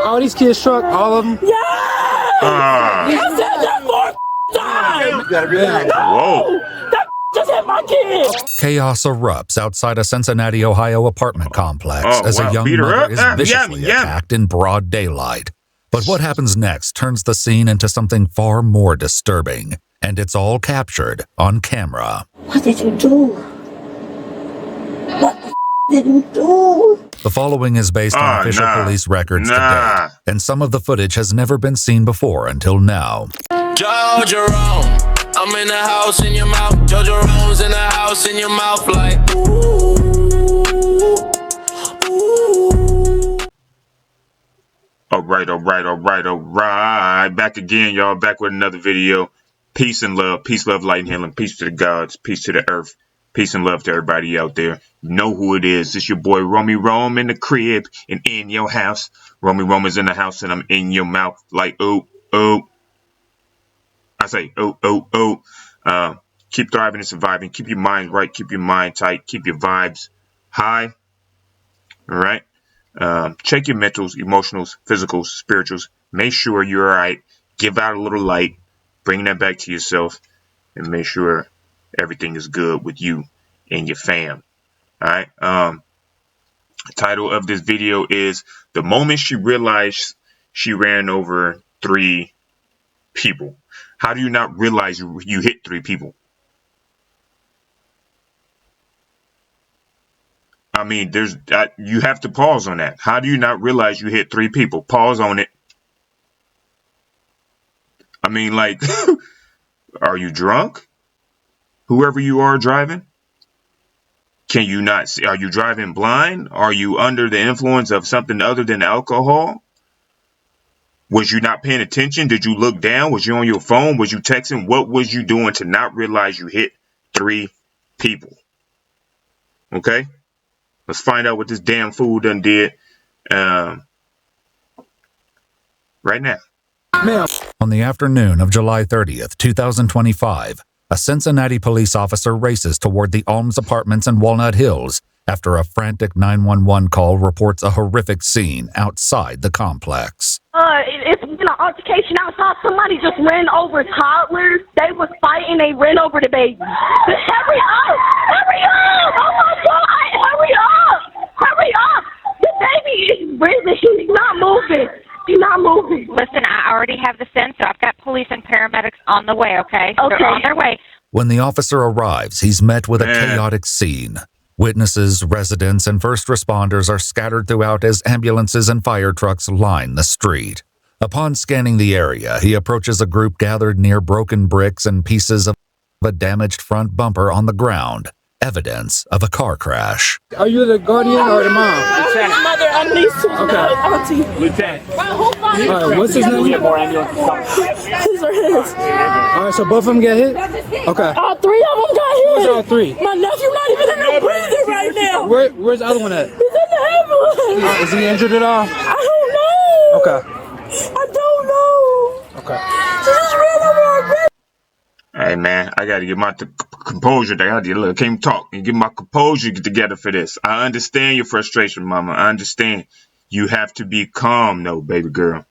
All these kids struck, all of them? Yeah! I said that 4 times! You gotta relax. Whoa! That just hit my kid! Chaos erupts outside a Cincinnati, Ohio apartment complex as a young Beat her mother up? is viciously attacked in broad daylight. But what happens next turns the scene into something far more disturbing, and it's all captured on camera. What did you do? What did you do? The following is based on official police records to date, and some of the footage has never been seen before until now. Joe Jerome, I'm in the house in your mouth. Joe Jerome's in the house in your mouth like ooh, ooh. All right. Back again, y'all. Back with another video. Peace and love. Peace, love, light, and healing. Peace to the gods. Peace to the earth. Peace and love to everybody out there. You know who it is. It's your boy, Romy Rome, in the crib and in your house. Romy Rome is in the house and I'm in your mouth like, oh. I say, oh. Keep thriving and surviving. Keep your mind right. Keep your mind tight. Keep your vibes high. All right. Check your mentals, emotionals, physicals, spirituals. Make sure you're all right. Give out a little light. Bring that back to yourself. And make sure everything is good with you and your fam. All right. The title of this video is The Moment She Realized She Ran Over 3 People. How do you not realize you hit 3 people? I mean, you have to pause on that. How do you not realize you hit 3 people? Pause on it. I mean, like, are you drunk? Whoever you are driving? Can you not see? Are you driving blind? Are you under the influence of something other than alcohol? Was you not paying attention? Did you look down? Was you on your phone? Was you texting? What was you doing to not realize you hit 3 people? Okay? Let's find out what this damn fool done did right now. On the afternoon of July 30th, 2025, a Cincinnati police officer races toward the Alms Apartments in Walnut Hills after a frantic 911 call reports a horrific scene outside the complex. It's been an altercation outside. Somebody just ran over toddlers. They was fighting. They ran over the baby. Hurry up! Hurry up! Oh my God! Hurry up! Hurry up! The baby is breathing. He's not moving. He's not moving. Listen, I already have the SIN, so I've got police and paramedics on the way, okay? Okay. They're on their way. When the officer arrives, he's met with a chaotic scene. Witnesses, residents, and first responders are scattered throughout as ambulances and fire trucks line the street. Upon scanning the area, he approaches a group gathered near broken bricks and pieces of a damaged front bumper on the ground, evidence of a car crash. Are you the guardian or the mom? Lieutenant. Mother, I need to. Okay. Lieutenant. All right, what's his name? His or his? All right, so both of them get hit? Okay. All 3 of them got hit. Who's all 3? My nephew not even in the breathing right now. Where's the other one at? He's in the ambulance. Is he injured at all? I don't know. Okay. I don't know. Okay. She just ran over our grave. Hey, man, I got to get my composure. I can't even talk and get my composure together for this. I understand your frustration, mama. I understand. You have to be calm, though, baby girl.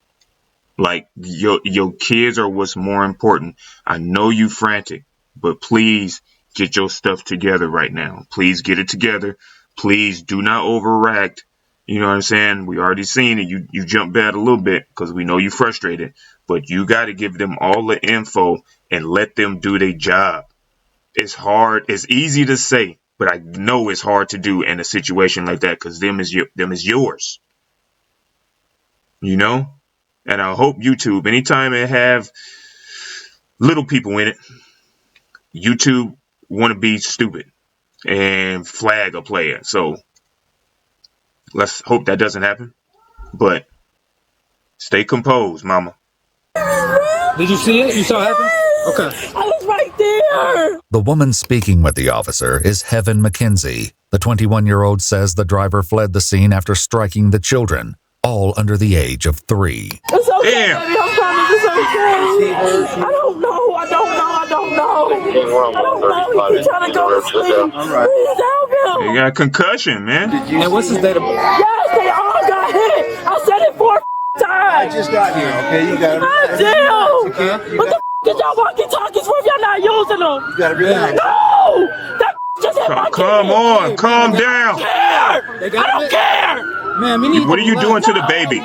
Like, your kids are what's more important. I know you frantic, but please get your stuff together right now. Please get it together. Please do not overact. You know what I'm saying? We already seen it. You jump bad a little bit because we know you're frustrated. But you got to give them all the info and let them do their job. It's hard. It's easy to say, but I know it's hard to do in a situation like that because them is yours. You know? And I hope YouTube, anytime it have little people in it, YouTube want to be stupid and flag a player. So let's hope that doesn't happen. But stay composed, mama. Did you see it? You saw it happen? Okay. I was right there. The woman speaking with the officer is Heaven McKenzie. The 21-year-old says the driver fled the scene after striking the children, all under the age of 3. It's okay, Damn. baby. I'm promise it's okay. I don't know. I don't know. He's trying to go to sleep. All right. Please help him. You got a concussion, man. And what's his date of birth? Yes, they all got hit. I said it 4 times. I just got here, okay? You gotta God damn! What the f is y'all walkie-talkies for if y'all not using them? You gotta relax. No! That just hit my Come kid. on, calm down. I don't care! Man, we need What are you doing to the baby?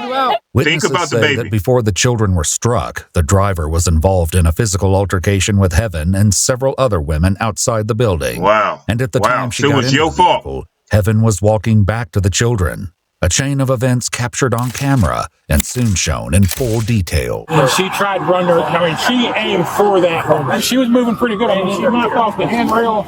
Witnesses Think about the say baby. that before the children were struck, the driver was involved in a physical altercation with Heaven and several other women outside the building. Wow. And at the time she So it got was into your the fault. vehicle, Heaven was walking back to the children. A chain of events captured on camera and soon shown in full detail. She tried to run her. I mean, she aimed for that woman. She was moving pretty good. I mean, she knocked off the handrail.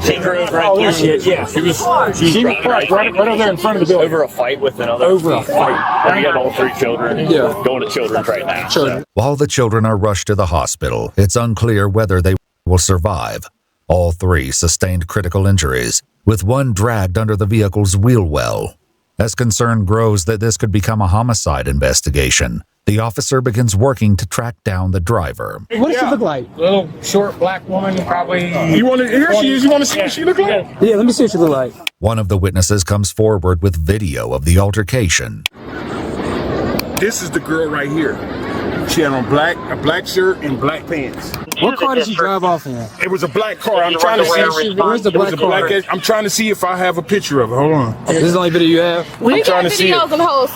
She drove right through shit. Yeah, she was right over there in front of the building. Over a fight with another. Over a fight. And you got all 3 children. Yeah. Going to children's right now. So. While the children are rushed to the hospital, it's unclear whether they will survive. All 3 sustained critical injuries, with one dragged under the vehicle's wheel well. As concern grows that this could become a homicide investigation, the officer begins working to track down the driver. What does she look like? Little short black woman, probably. You want to? Here she is. You want to see what she look like? Yeah, let me see what she look like. One of the witnesses comes forward with video of the altercation. This is the girl right here. She had on a black shirt and black pants. What car did she drive off in? It was a black car. I'm trying to see. Where's the black car? I'm trying to see if I have a picture of her. Hold on. This is the only video you have? We trying got to see it. videos and whole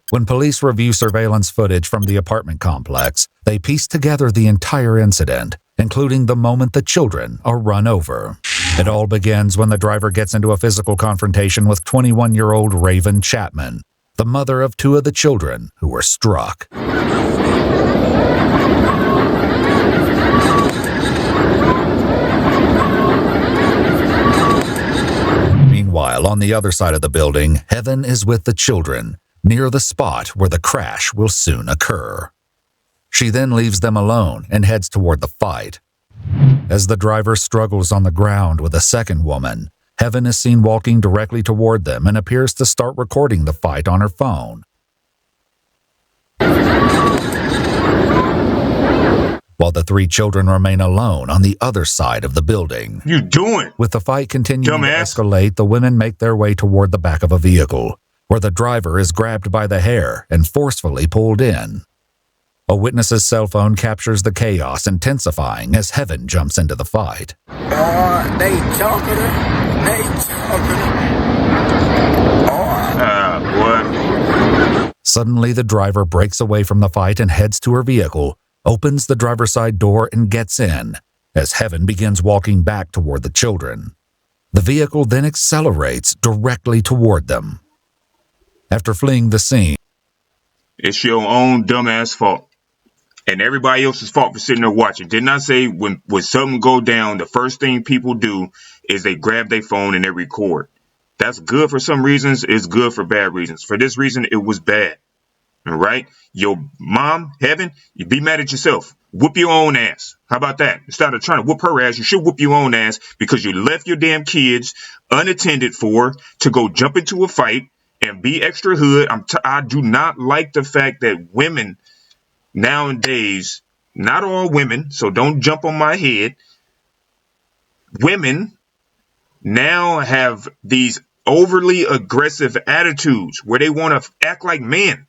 When police review surveillance footage from the apartment complex, they piece together the entire incident, including the moment the children are run over. It all begins when the driver gets into a physical confrontation with 21-year-old Raven Chapman, the mother of 2 of the children who were struck. Meanwhile, on the other side of the building, Heaven is with the children, near the spot where the crash will soon occur. She then leaves them alone and heads toward the fight. As the driver struggles on the ground with a second woman, Heaven is seen walking directly toward them and appears to start recording the fight on her phone. While the 3 children remain alone on the other side of the building. You doing? With the fight continuing Dumbass. to escalate, the women make their way toward the back of a vehicle, where the driver is grabbed by the hair and forcefully pulled in. A witness's cell phone captures the chaos intensifying as Heaven jumps into the fight. They choking her. Boy. Suddenly, the driver breaks away from the fight and heads to her vehicle, opens the driver's side door and gets in, as Heaven begins walking back toward the children. The vehicle then accelerates directly toward them. After fleeing the scene, It's your own dumbass fault. And everybody else's fault for sitting there watching. Didn't I say when something go down, the first thing people do is they grab their phone and they record? That's good for some reasons. It's good for bad reasons. For this reason, it was bad. All right? Your mom, Heaven, you be mad at yourself. Whoop your own ass. How about that? Instead of trying to whoop her ass, you should whoop your own ass because you left your damn kids unattended for to go jump into a fight and be extra hood. I do not like the fact that women nowadays, not all women, so don't jump on my head. Women now have these overly aggressive attitudes where they want to act like men.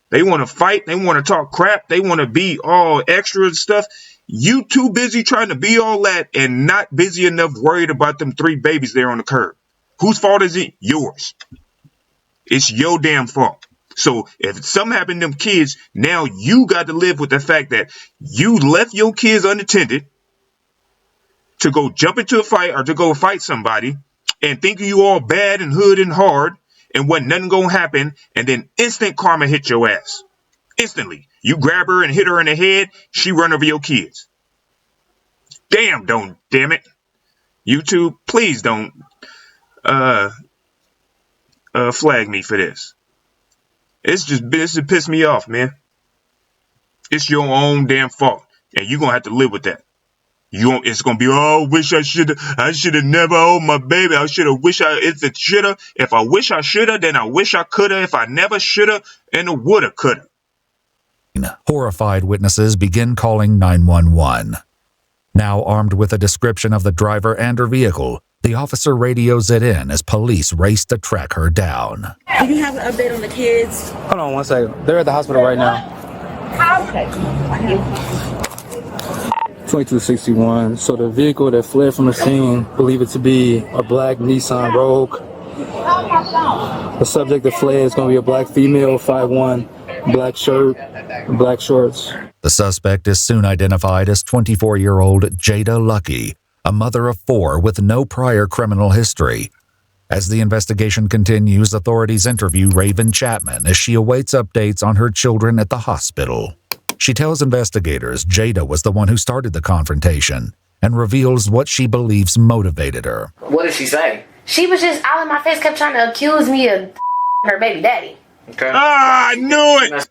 They want to fight. They want to talk crap. They want to be all extra and stuff. You too busy trying to be all that and not busy enough worried about them 3 babies there on the curb. Whose fault is it? Yours. It's your damn fault. So if something happened to them kids, now you got to live with the fact that you left your kids unattended to go jump into a fight or to go fight somebody and think you all bad and hood and hard and wasn't nothing gonna happen, and then instant karma hit your ass. Instantly. You grab her and hit her in the head, she run over your kids. Damn it. YouTube, please don't flag me for this. This just pissed me off, man. It's your own damn fault, and you're gonna have to live with that. It's gonna be, oh, wish I should have never owned my baby. If I wish I shoulda, then I wish I coulda. If I never shoulda, and I woulda, coulda. Horrified witnesses begin calling 911. Now armed with a description of the driver and her vehicle, The officer radios it in as police race to track her down. Do you have an update on the kids? Hold on one second. They're at the hospital right now. Okay. 2261. So the vehicle that fled from the scene, believe it to be a black Nissan Rogue. The subject that fled is going to be a black female, 5'1", black shirt, and black shorts. The suspect is soon identified as 24-year-old Jada Lucky, a mother of 4 with no prior criminal history. As the investigation continues, authorities interview Raven Chapman as she awaits updates on her children at the hospital. She tells investigators Jada was the one who started the confrontation and reveals what she believes motivated her. What did she say? She was just all in my face, kept trying to accuse me of her baby daddy. Okay. Ah, I knew it.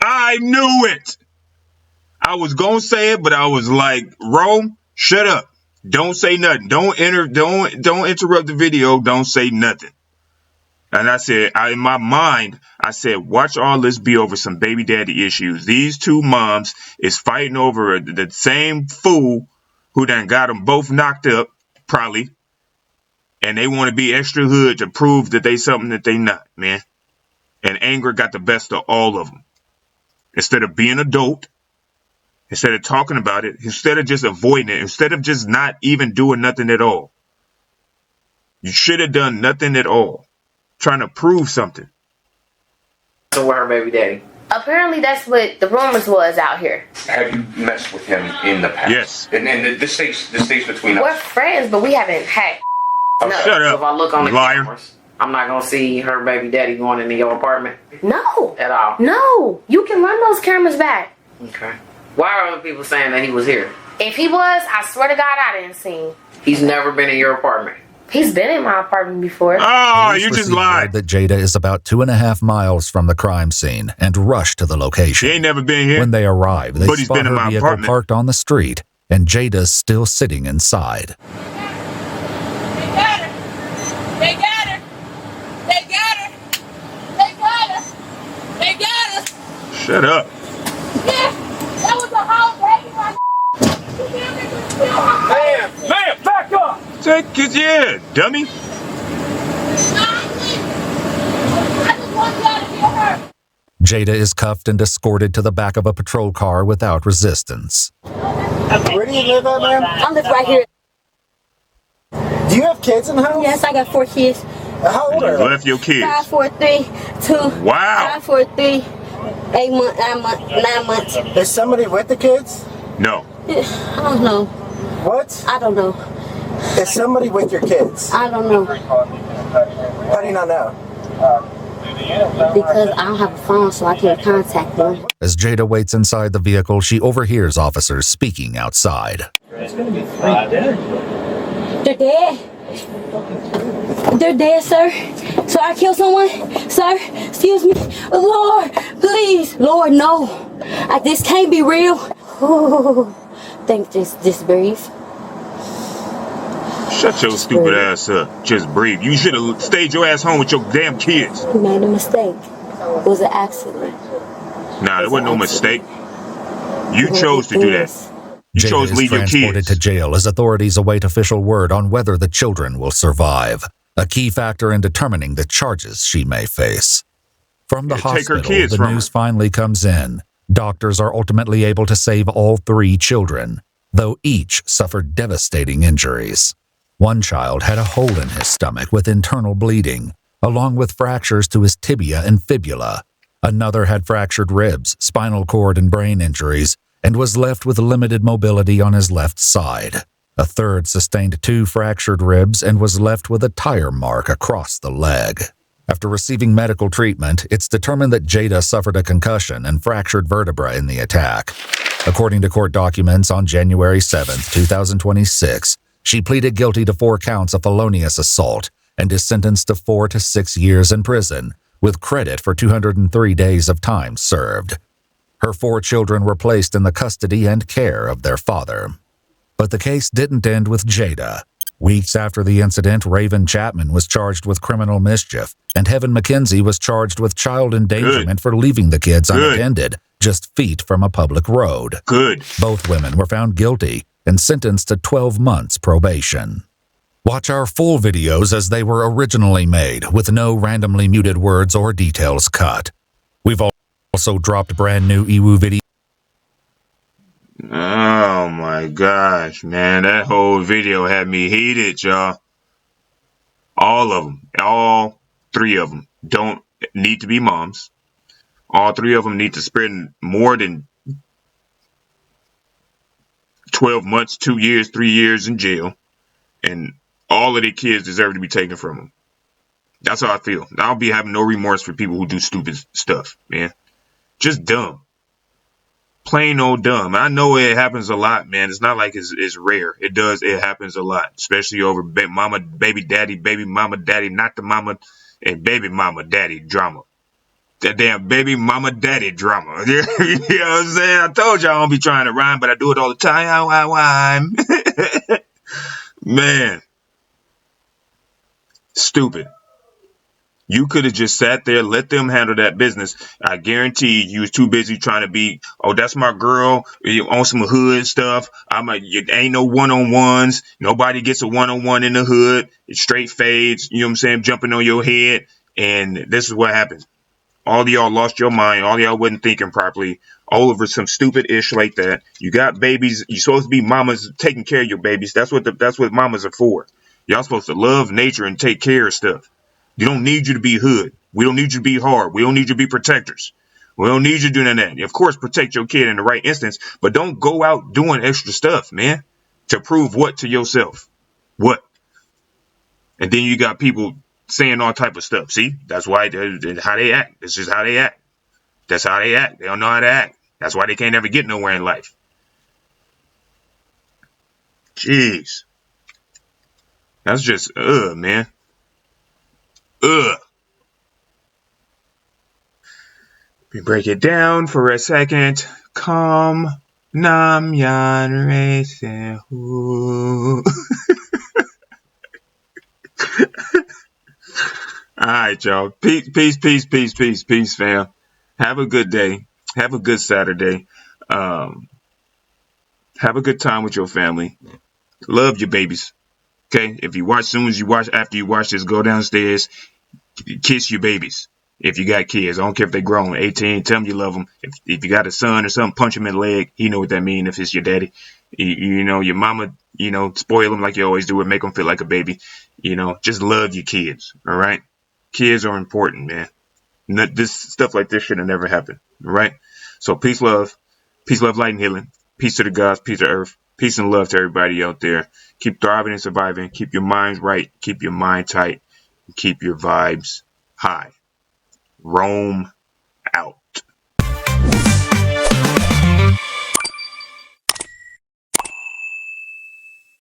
I knew it. I was gonna say it, but I was like, Rome, shut up. Don't say nothing. Don't interrupt the video. Don't say nothing. And I said, in my mind, I said, watch all this be over some baby daddy issues. These two moms is fighting over the same fool who done got them both knocked up, probably. And they want to be extra hood to prove that they something that they not, man. And anger got the best of all of them. Instead of being adult, instead of talking about it, instead of just avoiding it, instead of just not even doing nothing at all. You should have done nothing at all. Trying to prove something. So with her baby daddy? Apparently that's what the rumors was out here. Have you messed with him in the past? Yes. And this stays between We're us. friends, but we haven't had. No. Shut up, So if I look on the liar. cameras, I'm not gonna see her baby daddy going into your apartment No. at all. No. You can run those cameras back. Okay. Why are other people saying that he was here? If he was, I swear to God, I didn't see him. He's never been in your apartment. He's been in my apartment before. Oh, Police you just received lied. word that Jada is about 2.5 miles from the crime scene and rush to the location. She ain't never been here. When they arrive, they But he's spot been in her my vehicle apartment. parked on the street and Jada's still sitting inside. They got her. They got her. They got her. They got her. Shut up. Yeah, that was a whole baby. Man, back up! Take it, yeah, dummy. I just want y'all to get her. Jada is cuffed and escorted to the back of a patrol car without resistance. Where do you live at, ma'am? I live right here. Do you have kids in the house? Yes, I got 4 kids. How old You are they? left your 5, kids. 4, 3, 2. Wow. 5, 4, 3, 8 months, 9 months. Is somebody with the kids? No. I don't know. What? I don't know. Is somebody with your kids? I don't know. How do you not know? Because I don't have a phone, so I can't contact them. As Jada waits inside the vehicle, she overhears officers speaking outside. They're dead. They're dead, sir. So I killed someone? Sir, excuse me. Lord, please. Lord, no. This can't be real. Ooh. Just breathe. Shut your stupid ass up. Just breathe. You should have stayed your ass home with your damn kids. You made a mistake. It was an accident. Nah, it wasn't no mistake. You chose to do that. You Jada chose to is leave your transported kids. to jail as authorities await official word on whether the children will survive, a key factor in determining the charges she may face. From the Yeah, take her hospital, kids the from news her. finally comes in. Doctors are ultimately able to save all 3 children, though each suffered devastating injuries. One child had a hole in his stomach with internal bleeding, along with fractures to his tibia and fibula. Another had fractured ribs, spinal cord, and brain injuries, and was left with limited mobility on his left side. A third sustained 2 fractured ribs and was left with a tire mark across the leg. After receiving medical treatment, it's determined that Jada suffered a concussion and fractured vertebra in the attack. According to court documents, on January 7, 2026, she pleaded guilty to 4 counts of felonious assault and is sentenced to 4 to 6 years in prison, with credit for 203 days of time served. Her 4 children were placed in the custody and care of their father. But the case didn't end with Jada. Weeks after the incident, Raven Chapman was charged with criminal mischief, and Heaven McKenzie was charged with child endangerment for leaving the kids unattended, just feet from a public road. Good. Both women were found guilty and sentenced to 12 months probation. Watch our full videos as they were originally made, with no randomly muted words or details cut. We've also dropped brand new EWU videos. Oh my gosh, man. That whole video had me heated, y'all. All of them. All 3 of them don't need to be moms. All 3 of them need to spend more than 12 months, 2 years, 3 years in jail. And all of their kids deserve to be taken from them. That's how I feel. I'll be having no remorse for people who do stupid stuff, man. Just dumb. Plain old dumb. I know it happens a lot, man. It's not like it's rare. It does. It happens a lot, especially over mama, baby daddy, baby mama, daddy, not the mama, and baby mama, daddy drama. That damn baby mama, daddy drama. You know what I'm saying? I told y'all I don't be trying to rhyme, but I do it all the time. Man. Stupid. You could have just sat there, let them handle that business. I guarantee you was too busy trying to be, oh, that's my girl, on some hood stuff. Ain't no one-on-ones. Nobody gets a one-on-one in the hood. It's straight fades, you know what I'm saying, jumping on your head. And this is what happens. All of y'all lost your mind. All of y'all wasn't thinking properly. All over some stupid ish like that. You got babies. You're supposed to be mamas taking care of your babies. That's what mamas are for. Y'all supposed to love nature and take care of stuff. We don't need you to be hood. We don't need you to be hard. We don't need you to be protectors. We don't need you doing that. Of course, protect your kid in the right instance, but don't go out doing extra stuff, man. To prove what to yourself? What? And then you got people saying all type of stuff. See, that's why how they act. This is how they act. That's how they act. They don't know how to act. That's why they can't ever get nowhere in life. Jeez. That's just, man. Let me break it down for a second. Come, nam yan racing. Alright, y'all. Peace, fam. Have a good day. Have a good Saturday. Have a good time with your family. Love your babies. Okay? If you watch, after you watch this, go downstairs, kiss your babies. If you got kids, I don't care if they're grown, 18, tell them you love them. If you got a son or something, punch him in the leg. He know what that means if it's your daddy. You know, your mama, spoil him like you always do and make him feel like a baby. Just love your kids, all right? Kids are important, man. This stuff like this should have never happened, all right? So peace, love, light, and healing. Peace to the gods, peace to earth. Peace and love to everybody out there. Keep thriving and surviving. Keep your minds right. Keep your mind tight. Keep your vibes high. Roam out.